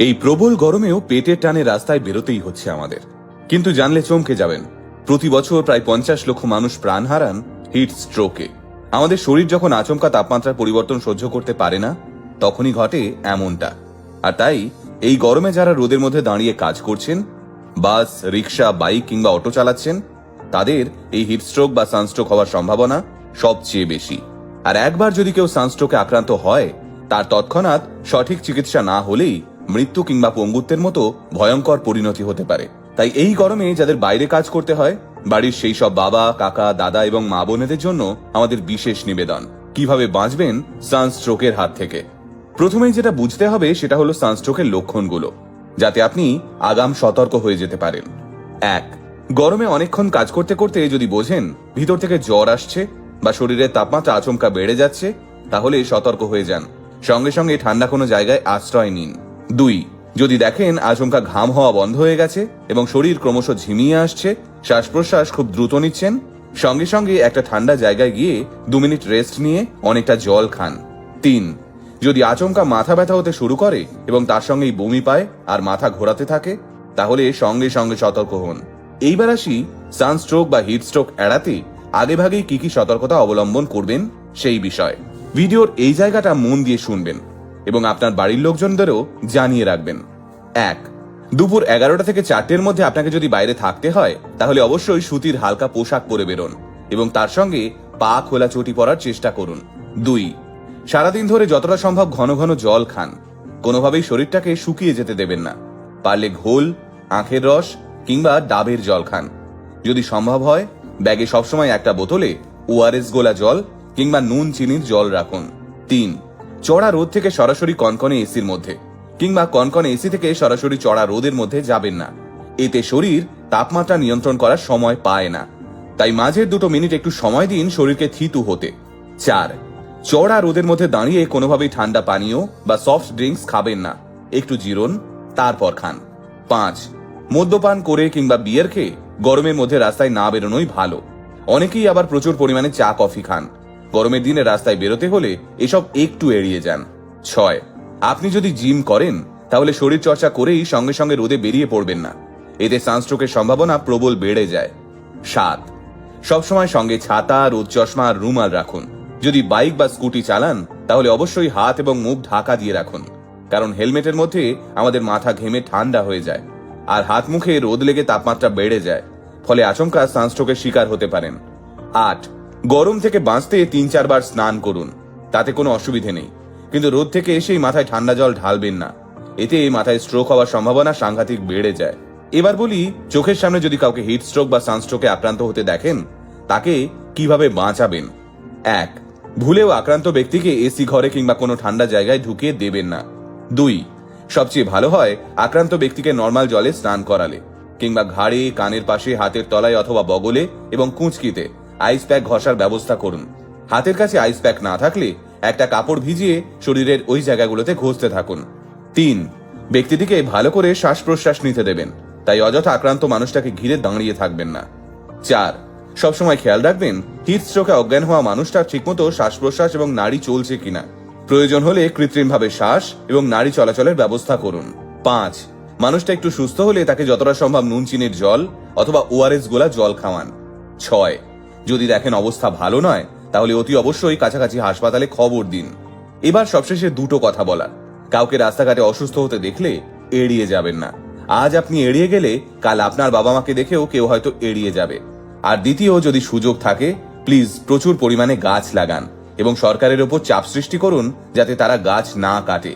এই প্রবল গরমেও পেটের টানে রাস্তায় বেরোতেই হচ্ছে আমাদের। কিন্তু জানলে চমকে যাবেন, প্রতি বছর প্রায় 50 লক্ষ মানুষ প্রাণ হারান হিট স্ট্রোকে। আমাদের শরীর যখন আচমকা তাপমাত্রার পরিবর্তন সহ্য করতে পারে না, তখনই ঘটে এমনটা। আর তাই এই গরমে যারা রোদের মধ্যে দাঁড়িয়ে কাজ করছেন, বাস, রিক্সা, বাইক কিংবা অটো চালাচ্ছেন, তাদের এই হিটস্ট্রোক বা সানস্ট্রোক হওয়ার সম্ভাবনা সবচেয়ে বেশি। আর একবার যদি কেউ সানস্ট্রোকে আক্রান্ত হয়, তার তৎক্ষণাৎ সঠিক চিকিৎসা না হলেই মৃত্যু কিংবা পঙ্গুত্বের মতো ভয়ঙ্কর পরিণতি হতে পারে। তাই এই গরমে যাদের বাইরে কাজ করতে হয়, বাড়ির সেই সব বাবা, কাকা, দাদা এবং মা বোনেদের জন্য আমাদের বিশেষ নিবেদন, কিভাবে বাঁচবেন সানস্ট্রোকের হাত থেকে। প্রথমেই যেটা বুঝতে হবে সেটা হলো সানস্ট্রোকের লক্ষণগুলো, যাতে আপনি আগাম সতর্ক হয়ে যেতে পারেন। 1. গরমে অনেকক্ষণ কাজ করতে করতে যদি বোঝেন ভিতর থেকে জ্বর আসছে বা শরীরের তাপমাত্রা আচমকা বেড়ে যাচ্ছে, তাহলে সতর্ক হয়ে যান। সঙ্গে সঙ্গে ঠান্ডা কোনো জায়গায় আশ্রয় নিন। 2. যদি দেখেন আচমকা ঘাম হওয়া বন্ধ হয়ে গেছে এবং শরীর ক্রমশ ঝিমিয়ে আসছে, শ্বাস প্রশ্বাস খুব দ্রুত নিচ্ছেন, সঙ্গে সঙ্গে একটা ঠান্ডা জায়গায় গিয়ে 2 মিনিট রেস্ট নিয়ে অনেকটা জল খান। 3. যদি আচমকা মাথা ব্যথা হতে শুরু করে এবং তার সঙ্গেই বমি পায় আর মাথা ঘোরাতে থাকে, তাহলে সঙ্গে সঙ্গে সতর্ক হন। এইবার আসি সানস্ট্রোক বা হিটস্ট্রোক এড়াতে আগেভাগেই কি কি সতর্কতা অবলম্বন করবেন সেই বিষয়। ভিডিওর এই জায়গাটা মন দিয়ে শুনবেন এবং আপনার বাড়ির লোকজনদেরও জানিয়ে রাখবেন। 1. দুপুর 11টা থেকে 4টের মধ্যে আপনাকে যদি বাইরে থাকতে হয়, তাহলে অবশ্যই সুতির হালকা পোশাক পরে বেরোন এবং তার সঙ্গে পা খোলা চটি পরার চেষ্টা করুন। 2. সারাদিন ধরে যতটা সম্ভব ঘন ঘন জল খান। কোনোভাবেই শরীরটাকে শুকিয়ে যেতে দেবেন না। পারলে ঘোল, আখের রস কিংবা ডাবের জল খান। যদি সম্ভব হয় ব্যাগে সবসময় একটা বোতলে ওআরএস গোলা জল কিংবা নুন চিনির জল রাখুন। 3. চড়া রোদ থেকে সরাসরি কনকনে এসির মধ্যে কিংবা কনকনে এসি থেকে সরাসরি চড়া রোদের মধ্যে যাবেন না। এতে শরীর তাপমাত্রা নিয়ন্ত্রণ করার সময় পায় না। তাই মাঝের 2 মিনিট একটু সময় দিন শরীরকে থিতু হতে। 4. চড়া রোদের মধ্যে দাঁড়িয়ে কোনোভাবেই ঠান্ডা পানীয় বা সফট ড্রিঙ্কস খাবেন না। একটু জিরোন, তারপর খান। 5. মদ্যপান করে কিংবা বিয়ার খেয়ে গরমের মধ্যে রাস্তায় না বেরোনোই ভালো। অনেকেই আবার প্রচুর পরিমাণে চা কফি খান। গরমের দিনে রাস্তায় বেরোতে হলে এসব একটু এড়িয়ে যান। 6. আপনি যদি জিম করেন, তাহলে শরীর চর্চা করেই সঙ্গে সঙ্গে রোদে বেরিয়ে পড়বেন না। এতে সানস্ট্রোকের সম্ভাবনা প্রবল বেড়ে যায়। 7. সবসময় সঙ্গে ছাতা, রোদ চশমা আর রুমাল রাখুন। যদি বাইক বা স্কুটি চালান, তাহলে অবশ্যই হাত এবং মুখ ঢাকা দিয়ে রাখুন, কারণ হেলমেটের মধ্যে আমাদের মাথা ঘেমে ঠান্ডা হয়ে যায় আর হাত মুখে রোদ লেগে তাপমাত্রা বেড়ে যায়, ফলে আচমকা সানস্ট্রোকের শিকার হতে পারেন। 8. গরম থেকে বাঁচতে 3-4 বার স্নান করুন, তাতে কোনো অসুবিধে নেই, কিন্তু রোদ থেকে এসেই মাথায় ঠান্ডা জল ঢালবেন না। এতে মাথায় স্ট্রোক হওয়ার সম্ভাবনা সাংঘাতিক বেড়ে যায়। এবার বলি, চোখের সামনে যদি কাউকে হিট স্ট্রোক বা সানস্ট্রোকে আক্রান্ত হতে দেখেন, তাকে কিভাবে বাঁচাবেন। 1. ভুলেও আক্রান্ত ব্যক্তিকে এসি ঘরে কিংবা কোনো ঠান্ডা জায়গায় ঢুকিয়ে দেবেন না। 2. সবচেয়ে ভালো হয় আক্রান্ত ব্যক্তিকে নর্মাল জলে স্নান করালে কিংবা ঘাড়ে, কানের পাশে, হাতের তলায় অথবা বগলে এবং কুঁচকিতে আইস প্যাক ঘষার ব্যবস্থা করুন। হাতের কাছে আইস প্যাক না থাকলে একটা কাপড় ভিজিয়ে শরীরের ওই জায়গাগুলোতে ঘষতে থাকুন। 3. ব্যক্তিটিকে ভালো করে শ্বাস প্রশ্বাস নিতে দেবেন, তাই অযথা আক্রান্ত মানুষটাকে ঘিরে দাঁড়িয়ে থাকবেন না। 4. সবসময় খেয়াল রাখবেন হিট স্ট্রোকে অজ্ঞান হওয়া মানুষটা ঠিকমতো শ্বাস প্রশ্বাস এবং নাড়ি চলছে কিনা। প্রয়োজন হলে কৃত্রিমভাবে শ্বাস এবং নাড়ি চলাচলের ব্যবস্থা করুন। 5. মানুষটা একটু সুস্থ হলে তাকে যতটা সম্ভব নুন চিনির জল অথবা ওআরএস গোলা জল খাওয়ান। 6. যদি দেখেন অবস্থা ভালো নয়, তাহলে অতি অবশ্যই কাছাকাছি হাসপাতালে খবর দিন। এবার সবশেষে 2টো কথা বলার। কাউকে রাস্তাঘাটে অসুস্থ হতে দেখলে এড়িয়ে যাবেন না। আজ আপনি এড়িয়ে গেলে কাল আপনার বাবা মাকে দেখেও কেউ হয়তো এড়িয়ে যাবে। আর দ্বিতীয়, যদি সুযোগ থাকে, প্লিজ প্রচুর পরিমাণে গাছ লাগান এবং সরকারের ওপর চাপ সৃষ্টি করুন যাতে তারা গাছ না কাটে।